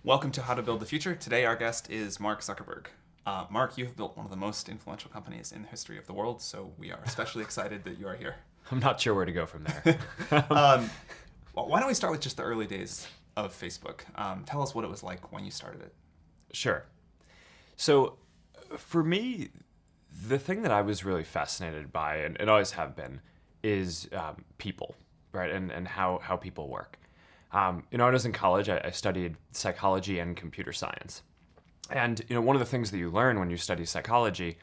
Welcome to How to Build the Future. Today our guest is Mark Zuckerberg. Mark, you have built one of the most influential companies in the history of the world, so we are especially excited that you are here. I'm not sure where to go from there. Why don't we start with just the early days of Facebook? Tell us what it was like when you started it. Sure. So for me, the thing that I was really fascinated by, and always have been, is people, right? And how people work. When I was in college, I studied psychology and computer science. And one of the things that you learn when you study psychology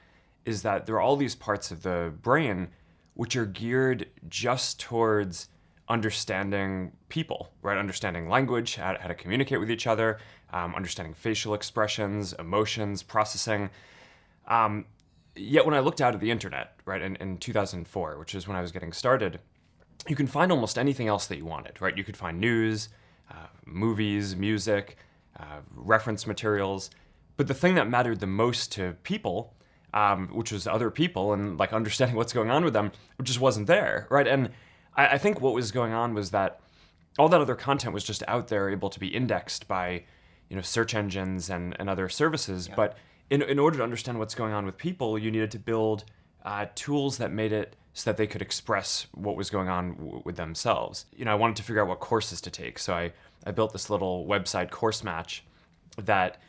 is that there are all these parts of the brain which are geared just towards understanding people, right? Understanding language, how to communicate with each other, understanding facial expressions, emotions, processing. Yet when I looked out at the internet, right, in 2004, which is when I was getting started, you can find almost anything else that you wanted, right? You could find news, movies, music, reference materials. But the thing that mattered the most to people, which was other people and like understanding what's going on with them, just wasn't there, right? And I think what was going on was that all that other content was just out there, able to be indexed by, search engines and other services. Yeah. But in order to understand what's going on with people, you needed to build tools that made it so that they could express what was going on with themselves. I wanted to figure out what courses to take, so I built this little website, Course Match, that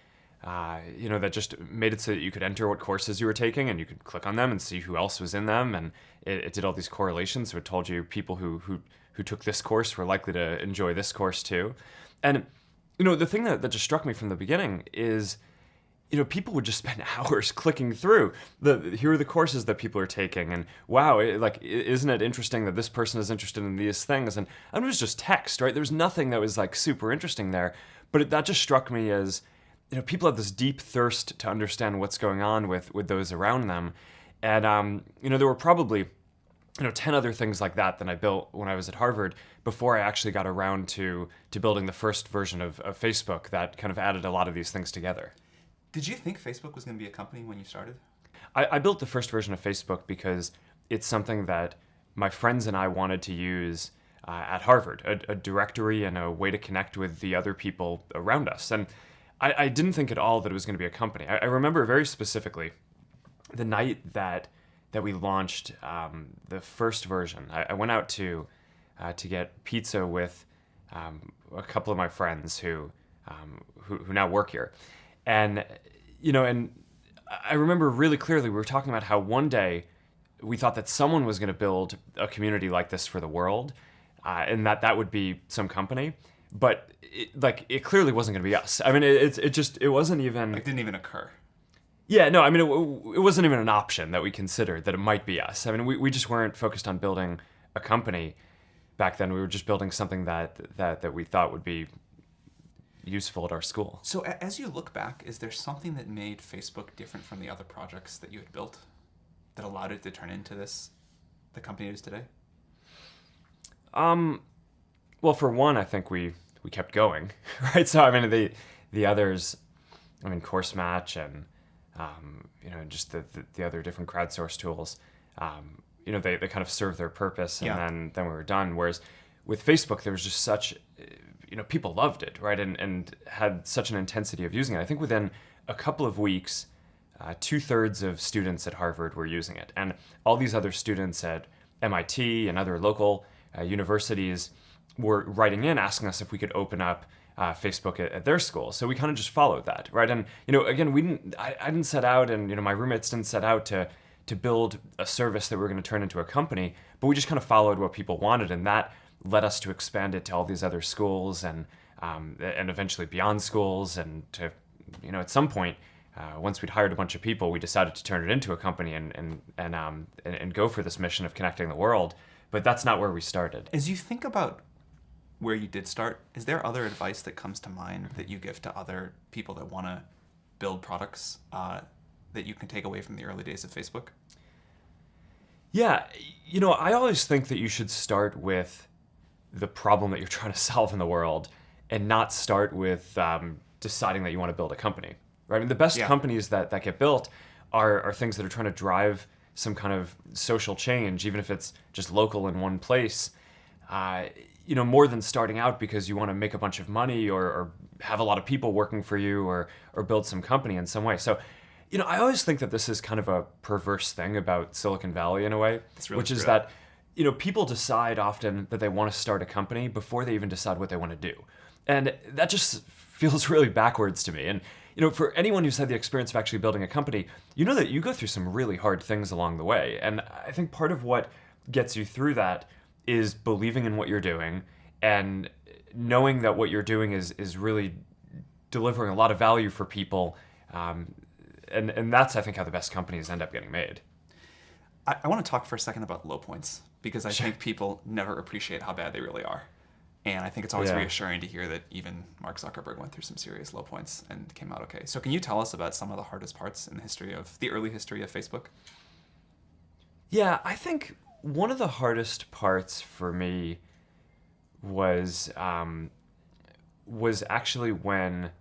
that just made it so that you could enter what courses you were taking, and you could click on them and see who else was in them, and it did all these correlations. So it told you people who took this course were likely to enjoy this course too. And the thing that just struck me from the beginning is, people would just spend hours clicking through here are the courses that people are taking, and wow, isn't it interesting that this person is interested in these things? And it was just text, right? There was nothing that was like super interesting there, but that just struck me as, people have this deep thirst to understand what's going on with those around them. And there were probably 10 other things like that I built when I was at Harvard before I actually got around to building the first version of Facebook that kind of added a lot of these things together. Did you think Facebook was going to be a company when you started? I built the first version of Facebook because it's something that my friends and I wanted to use at Harvard, a directory and a way to connect with the other people around us. And I didn't think at all that it was going to be a company. I remember very specifically the night that we launched the first version. I went out to get pizza with a couple of my friends who now work here. And I remember really clearly we were talking about how one day we thought that someone was going to build a community like this for the world, and that would be some company. But it clearly wasn't going to be us. I mean, it wasn't even. It didn't even occur. Yeah, no, I mean, it wasn't even an option that we considered that it might be us. I mean, we just weren't focused on building a company back then. We were just building something that we thought would be useful at our school. So as you look back, is there something that made Facebook different from the other projects that you had built that allowed it to turn into the company it is today? Well, for one, I think we kept going, right? So I mean, the others, I mean, Course Match and just the other different crowdsourced tools, they kind of served their purpose, and then we were done. Whereas with Facebook, there was just such, people loved it, right? And had such an intensity of using it. I think within a couple of weeks, 2/3 of students at Harvard were using it. And all these other students at MIT and other local universities were writing in, asking us if we could open up Facebook at their school. So we kind of just followed that, right? And, again, I didn't set out, and, my roommates didn't set out to build a service that we were going to turn into a company, but we just kind of followed what people wanted, and that led us to expand it to all these other schools and eventually beyond schools. And to, at some point, once we'd hired a bunch of people, we decided to turn it into a company and go for this mission of connecting the world. But that's not where we started. As you think about where you did start, is there other advice that comes to mind that you give to other people that want to build products that you can take away from the early days of Facebook? Yeah, I always think that you should start with the problem that you're trying to solve in the world and not start with deciding that you want to build a company, right? I mean, the best companies that get built are things that are trying to drive some kind of social change, even if it's just local in one place. More than starting out because you want to make a bunch of money or have a lot of people working for you or build some company in some way. So, I always think that this is kind of a perverse thing about Silicon Valley in a way, That's really which is true. that, people decide often that they want to start a company before they even decide what they want to do. And that just feels really backwards to me. And, for anyone who's had the experience of actually building a company, you know that you go through some really hard things along the way. And I think part of what gets you through that is believing in what you're doing and knowing that what you're doing is really delivering a lot of value for people. And that's, I think, how the best companies end up getting made. I want to talk for a second about low points, because I think people never appreciate how bad they really are. And I think it's always Yeah. reassuring to hear that even Mark Zuckerberg went through some serious low points and came out okay. So can you tell us about some of the hardest parts in the early history of Facebook? Yeah, I think one of the hardest parts for me was actually when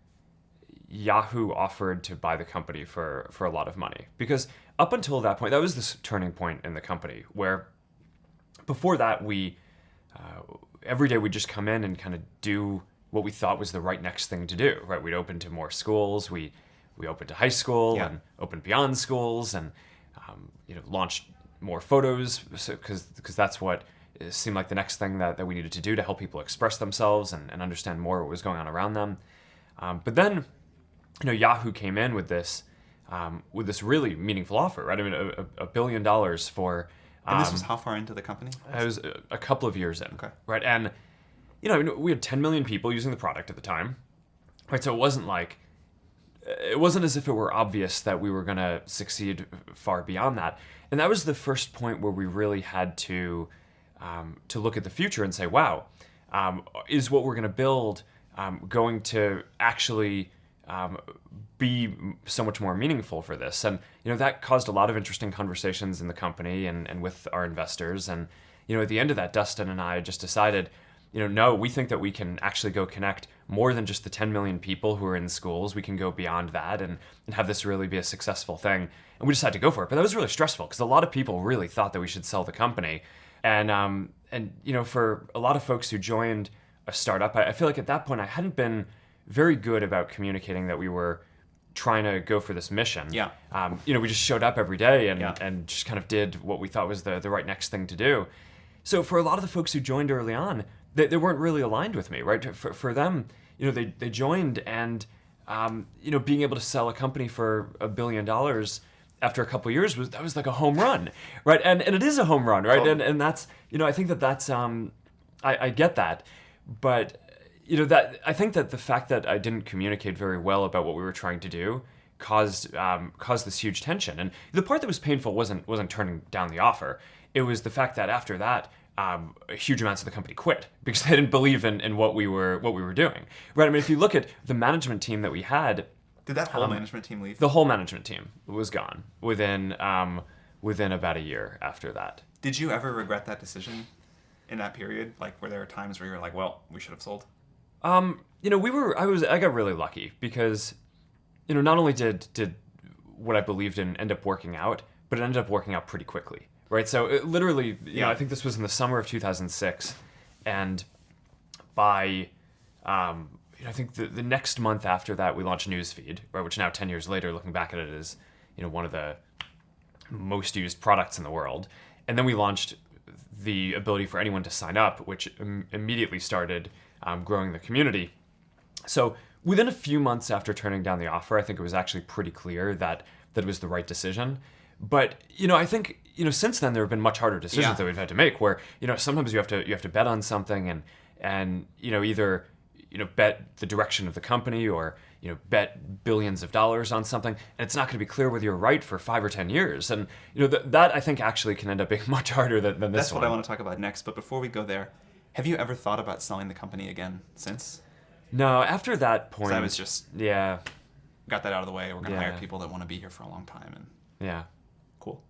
Yahoo offered to buy the company for a lot of money. Because up until that point, that was this turning point in the company where before that every day we'd just come in and kind of do what we thought was the right next thing to do, right? We'd open to more schools. We opened to high school Yeah. and opened beyond schools and, launched more photos because that's what seemed like the next thing that we needed to do to help people express themselves and understand more what was going on around them. But then, Yahoo came in with this really meaningful offer, right? I mean, $1 billion for. And this was how far into the company? I was a couple of years in, Okay. right? And we had 10 million people using the product at the time, right? So it wasn't as if it were obvious that we were going to succeed far beyond that. And that was the first point where we really had to look at the future and say, wow, is what we're going to build going to actually be so much more meaningful for this? And, that caused a lot of interesting conversations in the company and with our investors. And, at the end of that, Dustin and I just decided, no, we think that we can actually go connect more than just the 10 million people who are in schools. We can go beyond that and have this really be a successful thing. And we decided to go for it. But that was really stressful because a lot of people really thought that we should sell the company. And for a lot of folks who joined a startup, I feel like at that point I hadn't been very good about communicating that we were trying to go for this mission. Yeah. We just showed up every day and, Yeah. and just kind of did what we thought was the right next thing to do. So for a lot of the folks who joined early on, they weren't really aligned with me, right? For them, they joined and, being able to sell a company for $1 billion after a couple of years that was like a home run, right? And it is a home run, right? Totally. And that's, I think that's, I get that. But, that I think that the fact that I didn't communicate very well about what we were trying to do caused this huge tension. And the part that was painful wasn't turning down the offer. It was the fact that after that, huge amounts of the company quit because they didn't believe in what we were doing. Right? I mean, if you look at the management team that we had, Did that whole management team leave? the whole management team was gone within about a year after that. Did you ever regret that decision in that period? Like, were there times where you were like, well, we should have sold? I got really lucky because, not only did what I believed in end up working out, but it ended up working out pretty quickly, right? So it literally, Yeah. I think this was in the summer of 2006, and by, I think the next month after that, we launched Newsfeed, right? Which now 10 years later, looking back at it, is, one of the most used products in the world. And then we launched the ability for anyone to sign up, which immediately started growing the community. So within a few months after turning down the offer, I think it was actually pretty clear that it was the right decision. But I think since then there have been much harder decisions Yeah. that we've had to make. Where sometimes you have to bet on something and either bet the direction of the company or bet billions of dollars on something, and it's not going to be clear whether you're right for 5 or 10 years. And that I think actually can end up being much harder than this That's one. what I want to talk about next. But before we go there, have you ever thought about selling the company again since? No, after that point, I was just yeah, got that out of the way. We're going to Yeah. hire people that want to be here for a long time. And yeah. cool.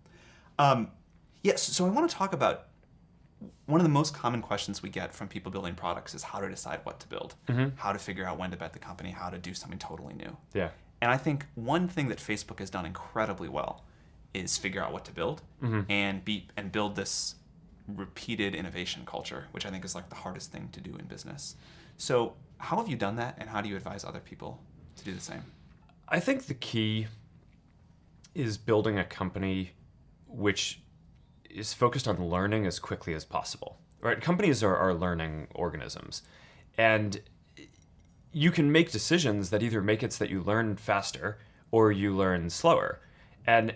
Yes, so I want to talk about one of the most common questions we get from people building products is how to decide what to build, how to figure out when to bet the company, how to do something totally new. Yeah. And I think one thing that Facebook has done incredibly well is figure out what to build and build this repeated innovation culture, which I think is like the hardest thing to do in business. So How have you done that, and how do you advise other people to do the same? I think the key is building a company which is focused on learning as quickly as possible. Right? Companies are learning organisms, and you can make decisions that either make it so that you learn faster or you learn slower. And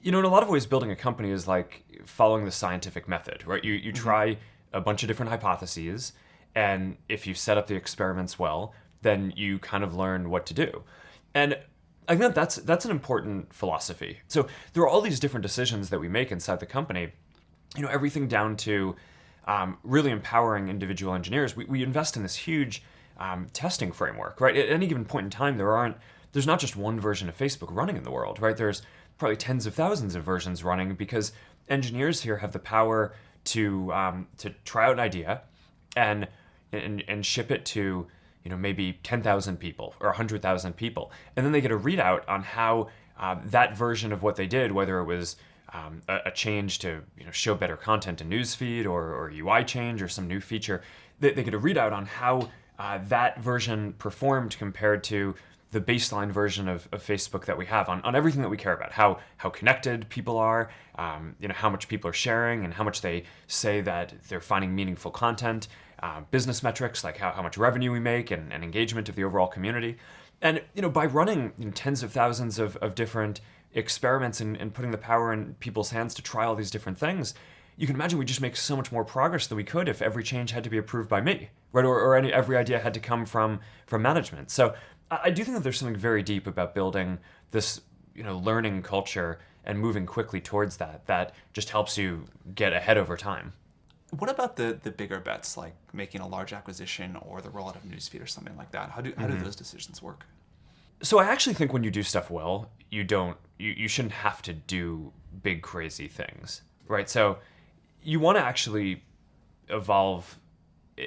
in a lot of ways, building a company is like following the scientific method, right? You try a bunch of different hypotheses, and if you set up the experiments well, then you kind of learn what to do. And I think that's an important philosophy. So there are all these different decisions that we make inside the company, everything down to really empowering individual engineers. We invest in this huge testing framework, right? At any given point in time, there's not just one version of Facebook running in the world, right? There's probably tens of thousands of versions running, because engineers here have the power to try out an idea and ship it to maybe 10,000 people or 100,000 people, and then they get a readout on how that version of what they did, whether it was a change to show better content in newsfeed or UI change or some new feature, they get a readout on how that version performed compared to the baseline version of Facebook that we have on everything that we care about, how connected people are, how much people are sharing and how much they say that they're finding meaningful content, business metrics like how much revenue we make and engagement of the overall community. And by running tens of thousands of different experiments and putting the power in people's hands to try all these different things, you can imagine we just make so much more progress than we could if every change had to be approved by me, right? Or every idea had to come from management. So I do think that there's something very deep about building this, learning culture and moving quickly towards that just helps you get ahead over time. What about the bigger bets, like making a large acquisition or the rollout of newsfeed or something like that? How do those decisions work? So I actually think when you do stuff well, you shouldn't have to do big crazy things, right? So you want to actually evolve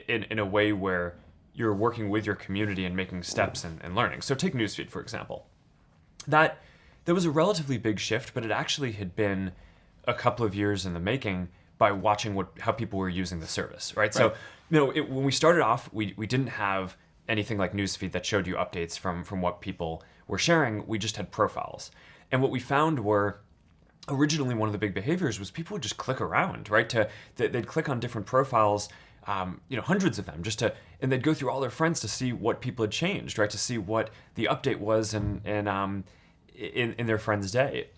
in a way where you're working with your community and making steps and learning. So take newsfeed, for example. That was a relatively big shift, but it actually had been a couple of years in the making by watching how people were using the service, right? So when we started off, we didn't have anything like newsfeed that showed you updates from what people were sharing. We just had profiles. And what we found were, originally one of the big behaviors was people would just click around, right? They'd click on different profiles, hundreds of them, and they'd go through all their friends to see what people had changed, right? To see what the update was in their friend's day.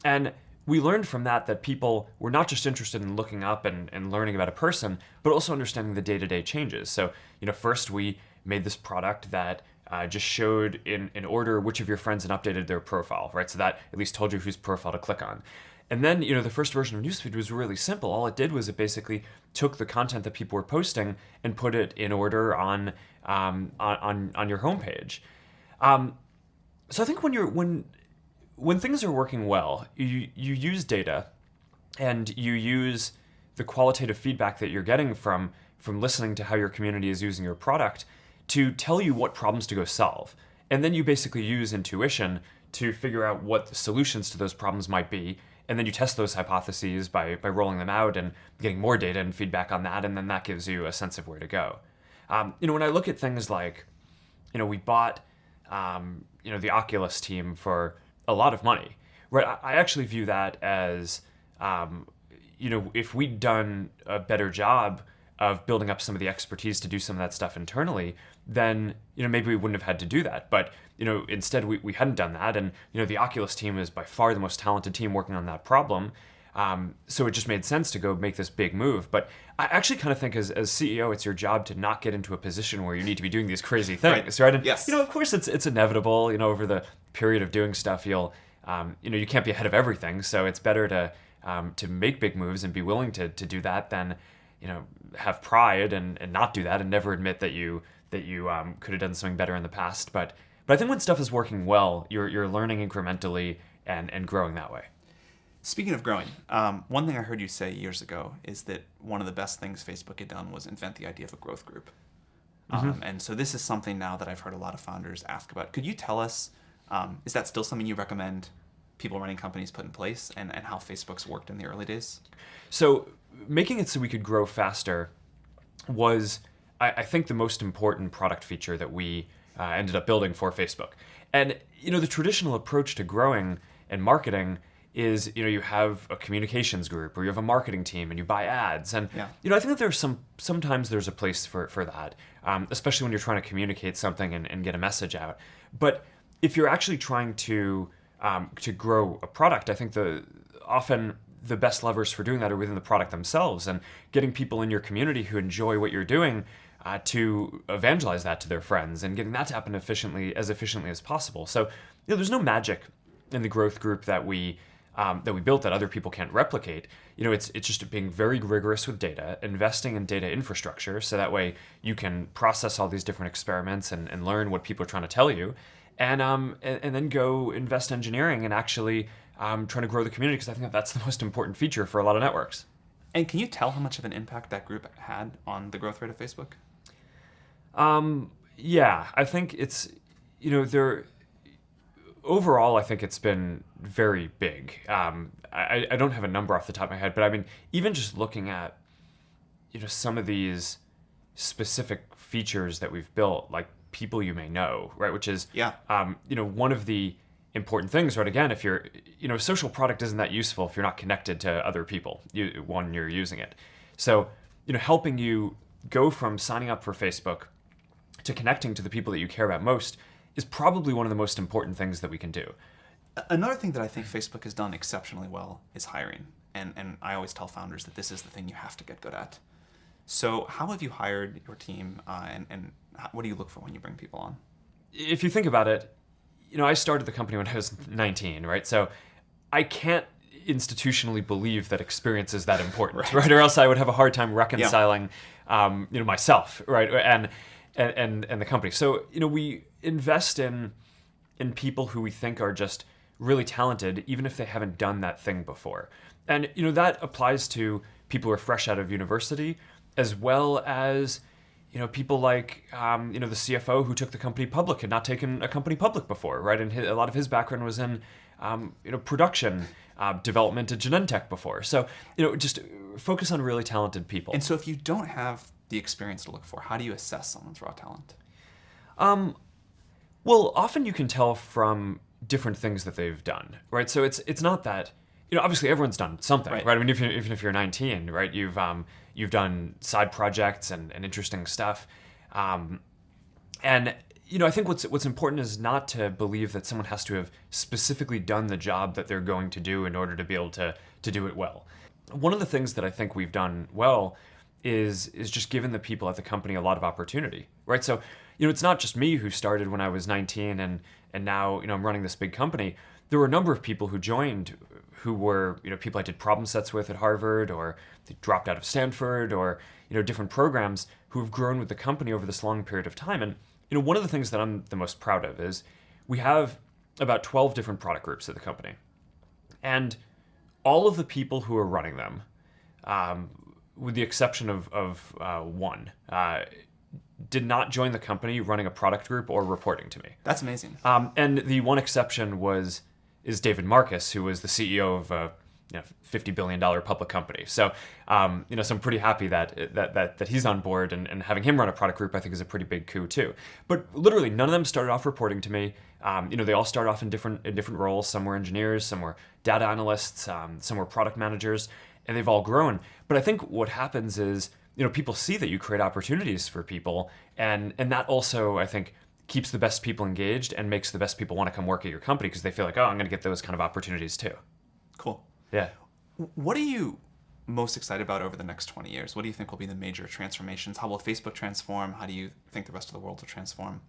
And we learned from that people were not just interested in looking up and learning about a person, but also understanding the day-to-day changes. So, first we made this product that just showed in order which of your friends had updated their profile, right? So that at least told you whose profile to click on. And then, the first version of Newsfeed was really simple. All it did was it basically took the content that people were posting and put it in order on your homepage. So I think when things are working well, you use data and you use the qualitative feedback that you're getting from listening to how your community is using your product to tell you what problems to go solve. And then you basically use intuition to figure out what the solutions to those problems might be. And then you test those hypotheses by rolling them out and getting more data and feedback on that. And then that gives you a sense of where to go. When I look at things like, we bought, the Oculus team for a lot of money, right? I actually view that as, if we'd done a better job of building up some of the expertise to do some of that stuff internally, then, maybe we wouldn't have had to do that. But, instead we hadn't done that. And, the Oculus team is by far the most talented team working on that problem. So it just made sense to go make this big move. But I actually kind of think as CEO, it's your job to not get into a position where you need to be doing these crazy things, right? And, yes. Of course it's inevitable, over the period of doing stuff, you can't be ahead of everything. So it's better to make big moves and be willing to do that than, have pride and not do that and never admit that you could have done something better in the past. But I think when stuff is working well, you're learning incrementally and growing that way. Speaking of growing, one thing I heard you say years ago is that one of the best things Facebook had done was invent the idea of a growth group. And so this is something now that I've heard a lot of founders ask about. Could you tell us, is that still something you recommend people running companies put in place, and how Facebook's worked in the early days? So making it so we could grow faster was I think the most important product feature that we ended up building for Facebook. And the traditional approach to growing and marketing is you have a communications group or you have a marketing team and you buy ads. And I think that there's sometimes there's a place for that, especially when you're trying to communicate something and get a message out. But if you're actually trying to grow a product, I think often the best levers for doing that are within the product themselves and getting people in your community who enjoy what you're doing to evangelize that to their friends and getting that to happen efficiently as possible. So there's no magic in the growth group that we built that other people can't replicate. It's just being very rigorous with data, investing in data infrastructure, so that way you can process all these different experiments and learn what people are trying to tell you, and then go invest engineering and actually trying to grow the community, because I think that's the most important feature for a lot of networks. And can you tell how much of an impact that group had on the growth rate of Facebook? Yeah, I think it's, overall, I think it's been very big. I don't have a number off the top of my head, but I mean, even just looking at, some of these specific features that we've built, like people you may know, right? Which is, one of the important things, right? Again, if you're, a social product isn't that useful if you're not connected to other people when you're using it. So, helping you go from signing up for Facebook to connecting to the people that you care about most is probably one of the most important things that we can do. Another thing that I think Facebook has done exceptionally well is hiring. And I always tell founders that this is the thing you have to get good at. So how have you hired your team, and what do you look for when you bring people on? If you think about it, I started the company when I was 19, right? So I can't institutionally believe that experience is that important, right? Or else I would have a hard time reconciling, myself, right? And the company. So, we invest in people who we think are just really talented, even if they haven't done that thing before. And, that applies to people who are fresh out of university, as well as, people like, the CFO who took the company public had not taken a company public before, right? And a lot of his background was in, production, development at Genentech before. So, just focus on really talented people. And so if you don't have the experience to look for, how do you assess someone's raw talent? Well, often you can tell from different things that they've done, right? So it's not that, obviously everyone's done something, right? I mean, even if you're 19, right, you've done side projects and interesting stuff, and I think what's important is not to believe that someone has to have specifically done the job that they're going to do in order to be able to do it well. One of the things that I think we've done well is just given the people at the company a lot of opportunity, right? So, it's not just me who started when I was 19 and now, I'm running this big company. There were a number of people who joined who were, people I did problem sets with at Harvard, or they dropped out of Stanford, or, different programs who have grown with the company over this long period of time. And, one of the things that I'm the most proud of is we have about 12 different product groups at the company. And all of the people who are running them, with the exception of one, did not join the company running a product group or reporting to me. That's amazing. And the one exception is David Marcus, who was the CEO of a $50 billion public company. So, so I'm pretty happy that he's on board, and having him run a product group, I think, is a pretty big coup too. But literally, none of them started off reporting to me. They all started off in different roles. Some were engineers, some were data analysts, some were product managers, and they've all grown. But I think what happens is, people see that you create opportunities for people, and that also, I think, keeps the best people engaged and makes the best people want to come work at your company, because they feel like, oh, I'm going to get those kind of opportunities too. Cool. Yeah. What are you most excited about over the next 20 years? What do you think will be the major transformations? How will Facebook transform? How do you think the rest of the world will transform?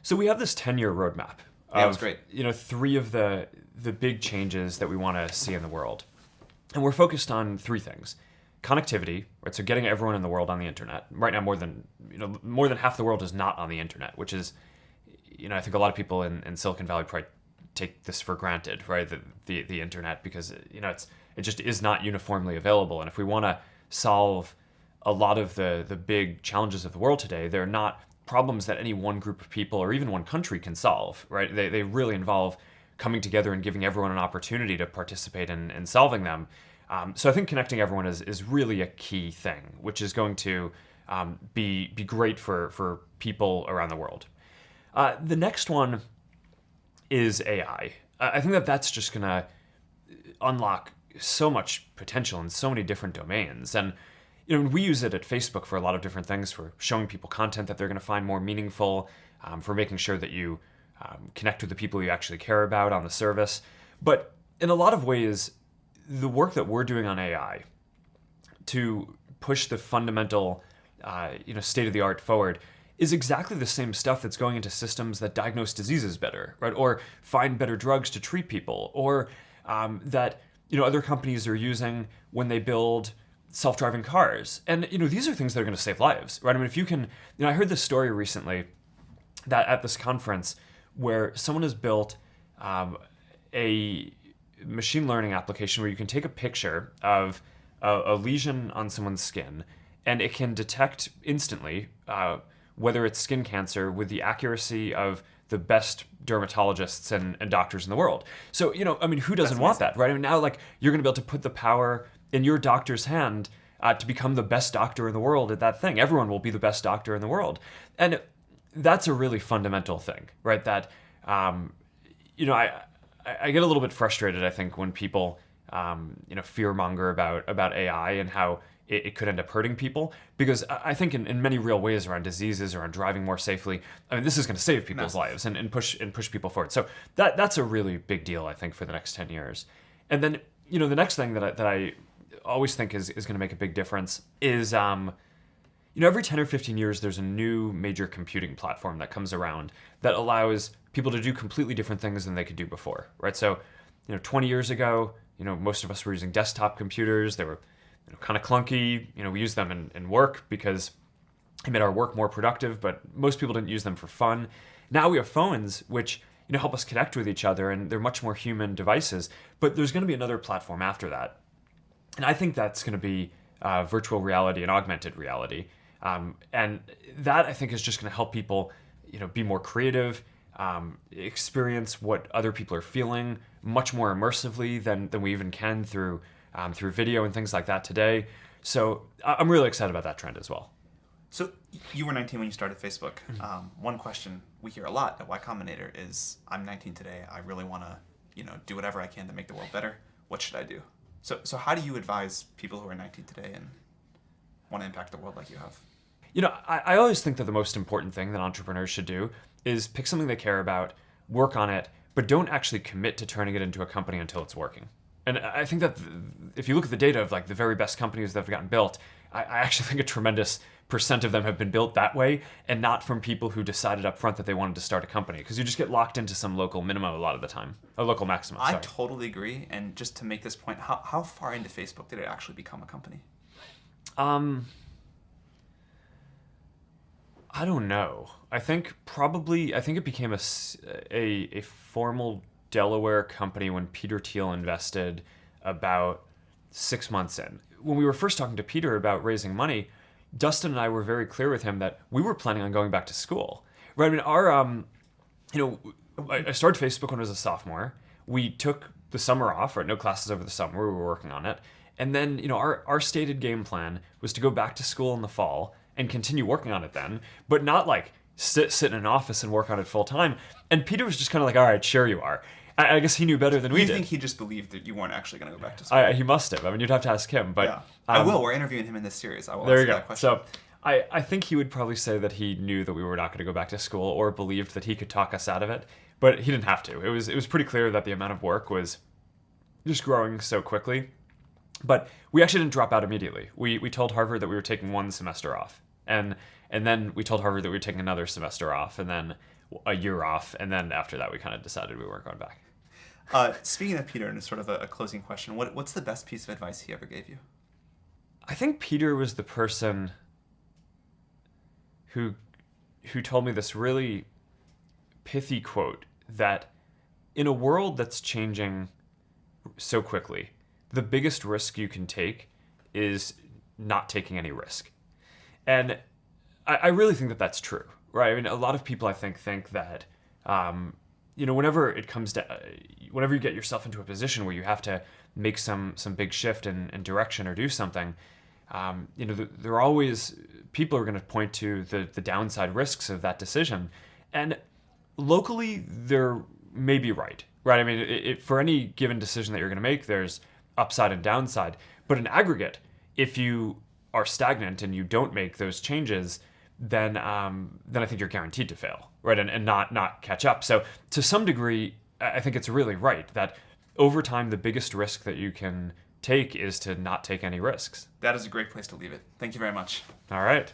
So we have this 10-year roadmap. Yeah, it was great. 3 of the big changes that we want to see in the world. And we're focused on 3 things. Connectivity, right? So getting everyone in the world on the internet. Right now, more than half the world is not on the internet, which is, I think a lot of people in Silicon Valley probably take this for granted, right? The internet, because it just is not uniformly available. And if we want to solve a lot of the big challenges of the world today, they're not problems that any one group of people or even one country can solve, right? They really involve coming together and giving everyone an opportunity to participate in solving them. So I think connecting everyone is really a key thing, which is going to be great for people around the world. The next one is AI. I think that's just going to unlock so much potential in so many different domains. And we use it at Facebook for a lot of different things, for showing people content that they're going to find more meaningful, for making sure that you connect with the people you actually care about on the service. But in a lot of ways, the work that we're doing on AI to push the fundamental, state of the art forward is exactly the same stuff that's going into systems that diagnose diseases better, right? Or find better drugs to treat people, or that other companies are using when they build self-driving cars. And these are things that are going to save lives, right? I mean, if you can, I heard this story recently that at this conference where someone has built a machine learning application where you can take a picture of a lesion on someone's skin, and it can detect instantly whether it's skin cancer with the accuracy of the best dermatologists and doctors in the world. So, who doesn't want that, right? I mean, now, you're going to be able to put the power in your doctor's hand to become the best doctor in the world at that thing. Everyone will be the best doctor in the world. And that's a really fundamental thing, right? That, I get a little bit frustrated, I think, when people, fear-monger about AI and how it could end up hurting people, because I think in many real ways around diseases, around driving more safely, I mean, this is going to save people's lives and push people forward. So that's a really big deal, I think, for the next 10 years. And then, the next thing that I always think is going to make a big difference is, every 10 or 15 years, there's a new major computing platform that comes around that allows people to do completely different things than they could do before, right? So, 20 years ago, most of us were using desktop computers. They were kind of clunky. We used them in work because it made our work more productive, but most people didn't use them for fun. Now we have phones, which help us connect with each other, and they're much more human devices. But there's going to be another platform after that, and I think that's going to be virtual reality and augmented reality. And that, I think, is just going to help people, be more creative, experience what other people are feeling much more immersively than we even can through video and things like that today. So I'm really excited about that trend as well. So you were 19 when you started Facebook. One question we hear a lot at Y Combinator is, I'm 19 today. I really want to, do whatever I can to make the world better. What should I do? So how do you advise people who are 19 today and want to impact the world like you have? I always think that the most important thing that entrepreneurs should do is pick something they care about, work on it, but don't actually commit to turning it into a company until it's working. And I think that if you look at the data of the very best companies that have gotten built, I actually think a tremendous percent of them have been built that way, and not from people who decided up front that they wanted to start a company, because you just get locked into some local minimum a lot of the time, a local maximum. I totally agree. And just to make this point, how far into Facebook did it actually become a company? I don't know. I think it became a formal Delaware company when Peter Thiel invested about 6 months in. When we were first talking to Peter about raising money, Dustin and I were very clear with him that we were planning on going back to school. Right? I mean, I started Facebook when I was a sophomore. We took the summer off, right? No classes over the summer. We were working on it. And then, our stated game plan was to go back to school in the fall and continue working on it then, but not sit in an office and work on it full time. And Peter was just kind of all right, sure you are. I guess he knew better than we did. You think he just believed that you weren't actually going to go back to school? He must have. I mean, you'd have to ask him. But yeah. I will. We're interviewing him in this series. I will there ask you go. That question. So I think he would probably say that he knew that we were not going to go back to school, or believed that he could talk us out of it. But he didn't have to. It was pretty clear that the amount of work was just growing so quickly. But we actually didn't drop out immediately. We told Harvard that we were taking one semester off. And then we told Harvard that we were taking another semester off, and then a year off. And then after that, we kind of decided we weren't going back. Speaking of Peter, and sort of a closing question, what's the best piece of advice he ever gave you? I think Peter was the person who told me this really pithy quote that in a world that's changing so quickly, the biggest risk you can take is not taking any risk. And I really think that that's true, right? I mean, a lot of people, I think that, whenever you get yourself into a position where you have to make some big shift in direction or do something, there are always people are going to point to the downside risks of that decision, and locally they're maybe right. I mean, for any given decision that you're going to make, there's upside and downside. But in aggregate, if you are stagnant and you don't make those changes, then I think you're guaranteed to fail, right? And not catch up. So to some degree, I think it's really right that over time, the biggest risk that you can take is to not take any risks. That is a great place to leave it. Thank you very much. All right.